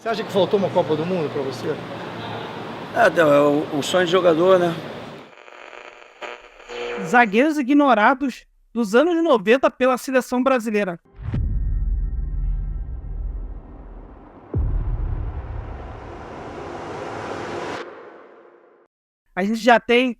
Você acha que faltou uma Copa do Mundo para você? É o sonho de jogador, né? Zagueiros ignorados dos anos 90 pela seleção brasileira. A gente já tem,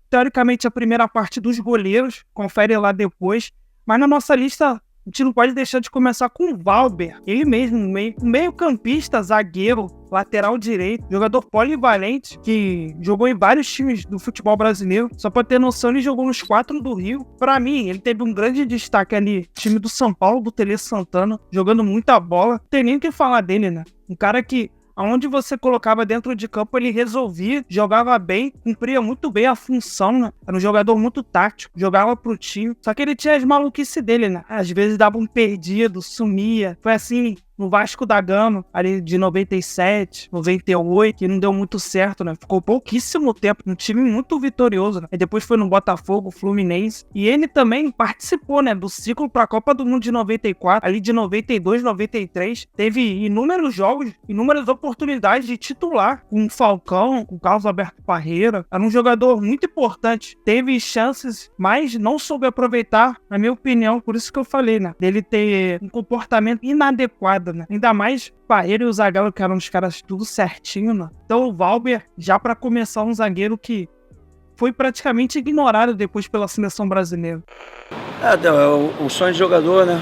teoricamente, a primeira parte dos goleiros, confere lá depois, mas na nossa lista a gente não pode deixar de começar com o Valber, ele mesmo, meio-campista, zagueiro, lateral direito, jogador polivalente, que jogou em vários times do futebol brasileiro. Só pra ter noção, ele jogou nos 4 do Rio. Pra mim, ele teve um grande destaque ali, time do São Paulo, do Tele Santana, jogando muita bola. Não tem nem o que falar dele, né? Um cara que, aonde você colocava dentro de campo, ele resolvia, jogava bem, cumpria muito bem a função, né? Era um jogador muito tático, jogava pro time. Só que ele tinha as maluquices dele, né? Às vezes dava um perdido, sumia. Foi assim no Vasco da Gama, ali de 97, 98, que não deu muito certo, né? Ficou pouquíssimo tempo, um time muito vitorioso, né? E depois foi no Botafogo, Fluminense. E ele também participou, né, do ciclo para a Copa do Mundo de 94, ali de 92, 93. Teve inúmeros jogos, inúmeras oportunidades de titular com o Falcão, com o Carlos Alberto Parreira. Era um jogador muito importante. Teve chances, mas não soube aproveitar, na minha opinião. Por isso que eu falei, né? Dele ter um comportamento inadequado, né? Ainda mais Parreira e o Zagallo, que eram os caras tudo certinho, né? Então o Valber, já para começar, um zagueiro que foi praticamente ignorado depois pela seleção brasileira. O sonho de jogador, né?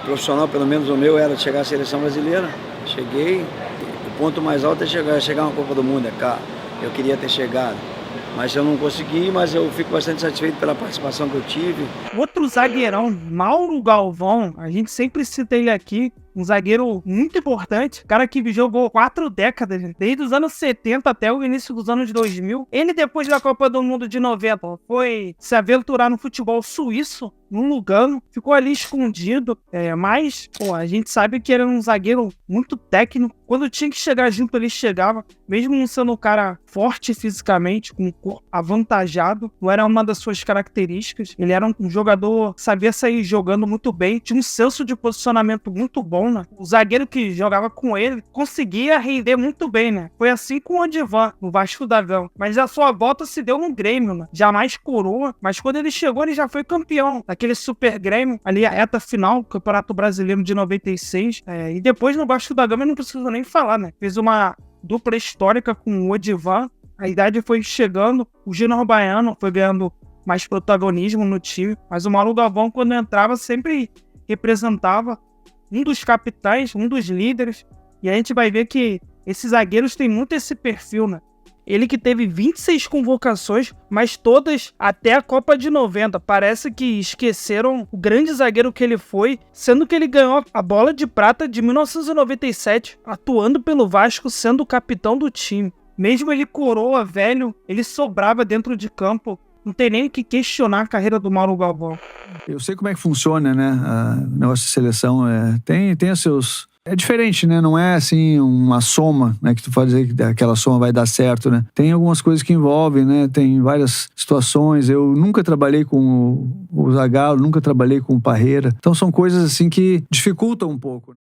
Profissional, pelo menos o meu, era de chegar à seleção brasileira. Cheguei, o ponto mais alto é chegar na Copa do Mundo, é cá. Eu queria ter chegado, mas eu não consegui, mas eu fico bastante satisfeito pela participação que eu tive. Outro zagueirão, Mauro Galvão, a gente sempre cita ele aqui, um zagueiro muito importante, cara que jogou 4 décadas, desde os anos 70 até o início dos anos 2000. Ele, depois da Copa do Mundo de 90, foi se aventurar no futebol suíço, no Lugano, ficou ali escondido, mas a gente sabe que ele era um zagueiro muito técnico. Quando tinha que chegar junto, ele chegava, mesmo não sendo um cara forte fisicamente, com um corpo avantajado, não era uma das suas características. Ele era um jogador que sabia sair jogando muito bem, tinha um senso de posicionamento muito bom, né? O zagueiro que jogava com ele conseguia render muito bem, né? Foi assim com o Odivan, no Vasco da Gama. Mas a sua volta se deu no Grêmio, né? Jamais coroa, mas quando ele chegou, ele já foi campeão daquele Super Grêmio, ali a reta final, Campeonato Brasileiro de 96. E depois no Vasco da Gama eu não preciso nem falar, né? Fez uma dupla histórica com o Odivan, a idade foi chegando, o Júnior Baiano foi ganhando mais protagonismo no time, mas o Mauro Galvão, quando entrava, sempre representava um dos capitães, um dos líderes, e a gente vai ver que esses zagueiros têm muito esse perfil, né? Ele que teve 26 convocações, mas todas até a Copa de 90. Parece que esqueceram o grande zagueiro que ele foi, sendo que ele ganhou a bola de prata de 1997, atuando pelo Vasco, sendo o capitão do time. Mesmo ele coroa, velho, ele sobrava dentro de campo. Não tem nem o que questionar a carreira do Mauro Galvão. Eu sei como é que funciona, né? O negócio de seleção tem os seus... É diferente, né? Não é assim uma soma, né? Que tu pode dizer que aquela soma vai dar certo, né? Tem algumas coisas que envolvem, né? Tem várias situações. Eu nunca trabalhei com o Zagallo, nunca trabalhei com o Parreira. Então são coisas assim que dificultam um pouco.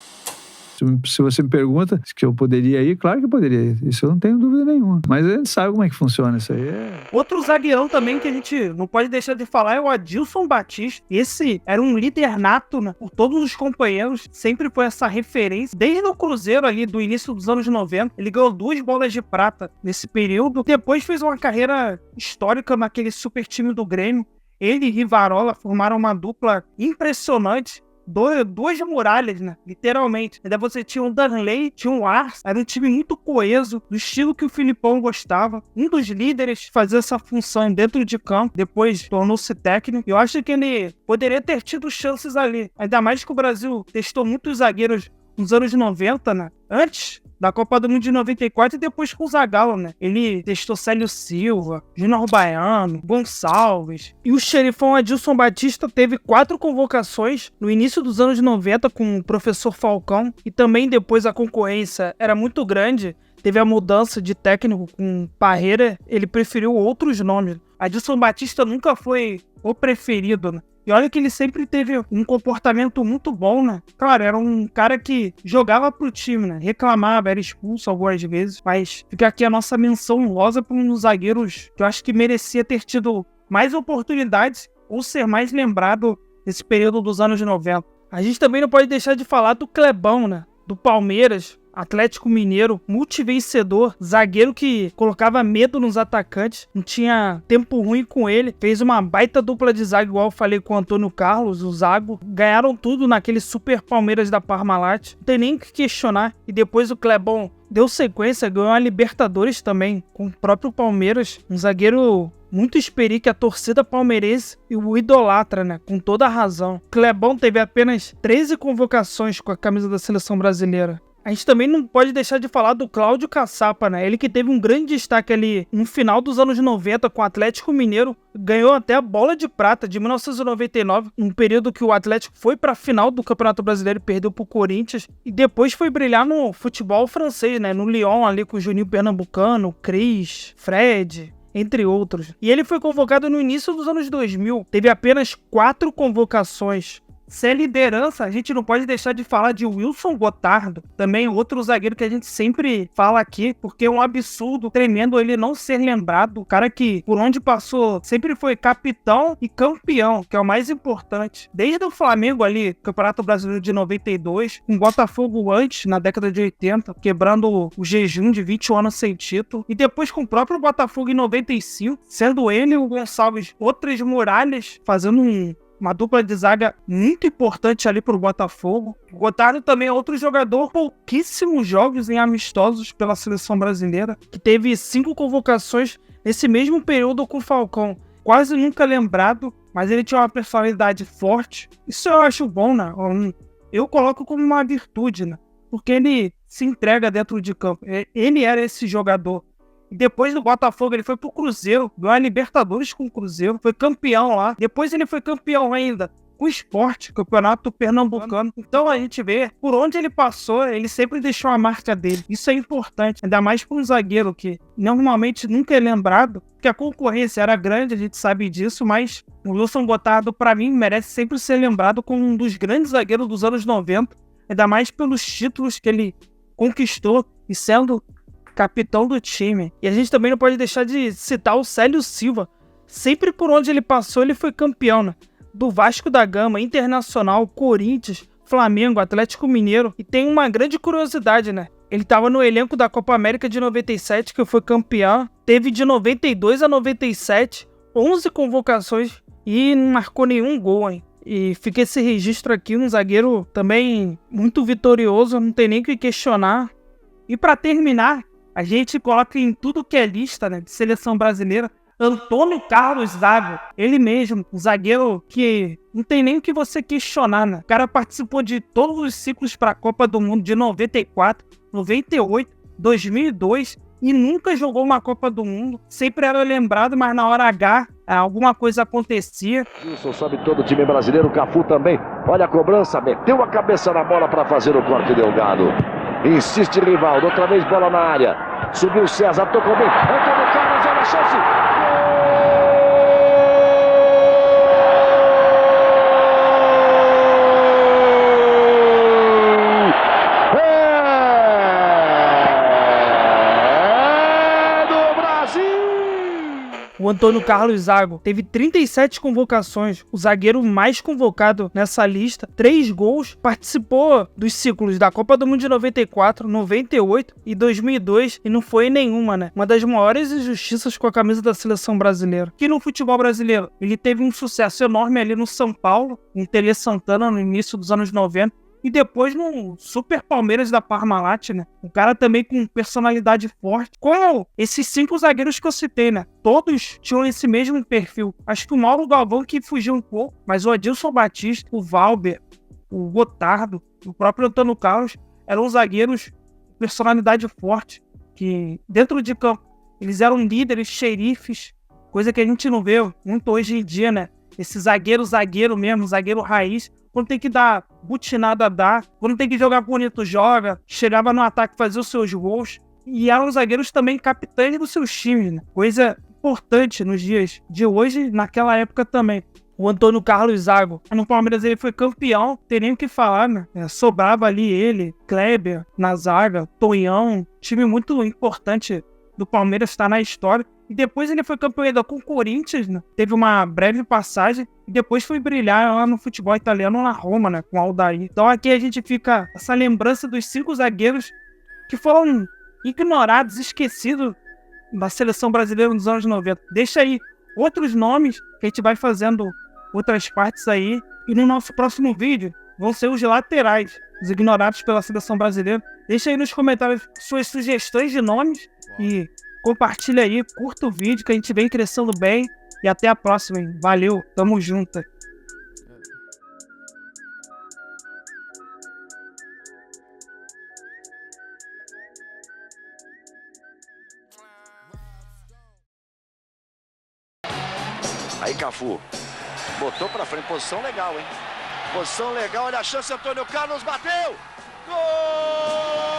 Se você me pergunta se eu poderia ir, claro que eu poderia. Isso eu não tenho dúvida nenhuma. Mas a gente sabe como é que funciona isso aí. Outro zagueirão também que a gente não pode deixar de falar é o Adilson Batista. Esse era um líder nato, né, por todos os companheiros. Sempre foi essa referência. Desde o Cruzeiro ali, do início dos anos 90, ele ganhou 2 bolas de prata nesse período. Depois fez uma carreira histórica naquele super time do Grêmio. Ele e Rivarola formaram uma dupla impressionante. 2 muralhas, né? Literalmente. Ainda você tinha o Darley, tinha o Ars. Era um time muito coeso, do estilo que o Filipão gostava. Um dos líderes fazia essa função dentro de campo. Depois tornou-se técnico. Eu acho que ele poderia ter tido chances ali. Ainda mais que o Brasil testou muitos zagueiros nos anos 90, né? Antes da Copa do Mundo de 94 e depois com o Zagallo, né? Ele testou Célio Silva, Júnior Baiano, Gonçalves. E o xerifão Adilson Batista teve 4 convocações no início dos anos 90 com o professor Falcão. E também depois a concorrência era muito grande. Teve a mudança de técnico com Parreira. Ele preferiu outros nomes. Adilson Batista nunca foi o preferido, né? E olha que ele sempre teve um comportamento muito bom, né? Claro, era um cara que jogava pro time, né? Reclamava, era expulso algumas vezes, mas fica aqui a nossa menção honrosa para um dos zagueiros que eu acho que merecia ter tido mais oportunidades ou ser mais lembrado nesse período dos anos 90. A gente também não pode deixar de falar do Clebão, né? Do Palmeiras, Atlético Mineiro, multivencedor, zagueiro que colocava medo nos atacantes, não tinha tempo ruim com ele, fez uma baita dupla de zaga, igual eu falei com o Antônio Carlos, o Zago, ganharam tudo naquele Super Palmeiras da Parmalat, não tem nem o que questionar, e depois o Clebão deu sequência, ganhou a Libertadores também, com o próprio Palmeiras, um zagueiro muito experiente que a torcida palmeirense e o idolatra, né? Com toda a razão. Clebão teve apenas 13 convocações com a camisa da seleção brasileira. A gente também não pode deixar de falar do Cláudio Caçapa, né? Ele que teve um grande destaque ali no final dos anos 90 com o Atlético Mineiro, ganhou até a Bola de Prata de 1999, num período que o Atlético foi para a final do Campeonato Brasileiro e perdeu pro Corinthians, e depois foi brilhar no futebol francês, né? No Lyon, ali com o Juninho Pernambucano, Cris, Fred, entre outros. E ele foi convocado no início dos anos 2000, teve apenas 4 convocações. Sem liderança, a gente não pode deixar de falar de Wilson Gotardo, também outro zagueiro que a gente sempre fala aqui, porque é um absurdo tremendo ele não ser lembrado. O cara que, por onde passou, sempre foi capitão e campeão, que é o mais importante. Desde o Flamengo ali, Campeonato Brasileiro de 92, com o Botafogo antes, na década de 80, quebrando o jejum de 20 anos sem título, e depois com o próprio Botafogo em 95, sendo ele e o Gonçalves outras muralhas, fazendo uma dupla de zaga muito importante ali pro Botafogo. O Gotardo também é outro jogador, pouquíssimos jogos em amistosos pela seleção brasileira, que teve 5 convocações nesse mesmo período com o Falcão. Quase nunca lembrado, mas ele tinha uma personalidade forte. Isso eu acho bom, né? Eu coloco como uma virtude, né? Porque ele se entrega dentro de campo. Ele era esse jogador. E depois do Botafogo ele foi pro Cruzeiro, ganhou a Libertadores com o Cruzeiro, foi campeão lá. Depois ele foi campeão ainda com o Sport, Campeonato Pernambucano. Então a gente vê, por onde ele passou, ele sempre deixou a marca dele. Isso é importante, ainda mais para um zagueiro que normalmente nunca é lembrado, porque a concorrência era grande, a gente sabe disso, mas o Wilson Gotardo, para mim, merece sempre ser lembrado como um dos grandes zagueiros dos anos 90, ainda mais pelos títulos que ele conquistou e sendo capitão do time. E a gente também não pode deixar de citar o Célio Silva. Sempre por onde ele passou, ele foi campeão, né? Do Vasco da Gama, Internacional, Corinthians, Flamengo, Atlético Mineiro. E tem uma grande curiosidade, né? Ele estava no elenco da Copa América de 97, que foi campeão. Teve de 92 a 97, 11 convocações e não marcou nenhum gol, hein? E fica esse registro aqui, um zagueiro também muito vitorioso, não tem nem o que questionar. E para terminar, a gente coloca em tudo que é lista, né, de seleção brasileira, Antônio Carlos Zago. Ele mesmo, um zagueiro que não tem nem o que você questionar, né? O cara participou de todos os ciclos para a Copa do Mundo de 94, 98, 2002 e nunca jogou uma Copa do Mundo. Sempre era lembrado, mas na hora H alguma coisa acontecia. Wilson sabe todo o time brasileiro, o Cafu também. Olha a cobrança, meteu a cabeça na bola para fazer o corte delgado. Insiste Rivaldo, outra vez bola na área. Subiu César, tocou bem. Antônio Carlos, olha a chance. Gol! É do Brasil! O Antônio Carlos Zago teve 37 convocações, o zagueiro mais convocado nessa lista, 3 gols, participou dos ciclos da Copa do Mundo de 94, 98 e 2002 e não foi em nenhuma, né? Uma das maiores injustiças com a camisa da seleção brasileira. Que no futebol brasileiro, ele teve um sucesso enorme ali no São Paulo, em Tele Santana, no início dos anos 90, e depois no Super Palmeiras da Parmalat, né? Um cara também com personalidade forte. Com esses 5 zagueiros que eu citei, né? Todos tinham esse mesmo perfil. Acho que o Mauro Galvão que fugiu um pouco, mas o Adilson Batista, o Valber, o Gotardo, o próprio Antônio Carlos eram zagueiros de personalidade forte, que dentro de campo eles eram líderes, xerifes, coisa que a gente não vê muito hoje em dia, né? Esse zagueiro mesmo, zagueiro raiz, quando tem que dar butinada, dá. Quando tem que jogar bonito, joga. Chegava no ataque, fazia os seus gols. E eram zagueiros também capitães dos seus times, né? Coisa importante nos dias de hoje, naquela época também. o Antônio Carlos Zago. No Palmeiras ele foi campeão, tem nem o que falar, né? Sobrava ali ele, Kleber na zaga, Tonhão, time muito importante do Palmeiras, está na história. E depois ele foi campeão ainda com o Corinthians, né? Teve uma breve passagem e depois foi brilhar lá no futebol italiano na Roma, né? Com o Aldair. Então aqui a gente fica essa lembrança dos 5 zagueiros que foram ignorados, esquecidos da seleção brasileira nos anos 90. Deixa aí outros nomes que a gente vai fazendo outras partes aí. E no nosso próximo vídeo vão ser os laterais, os ignorados pela seleção brasileira. Deixa aí nos comentários suas sugestões de nomes e compartilha aí, curta o vídeo que a gente vem crescendo bem. E até a próxima, hein? Valeu, tamo junto. Aí Cafu botou pra frente, posição legal, hein? Posição legal, olha a chance, Antônio Carlos bateu! Gol!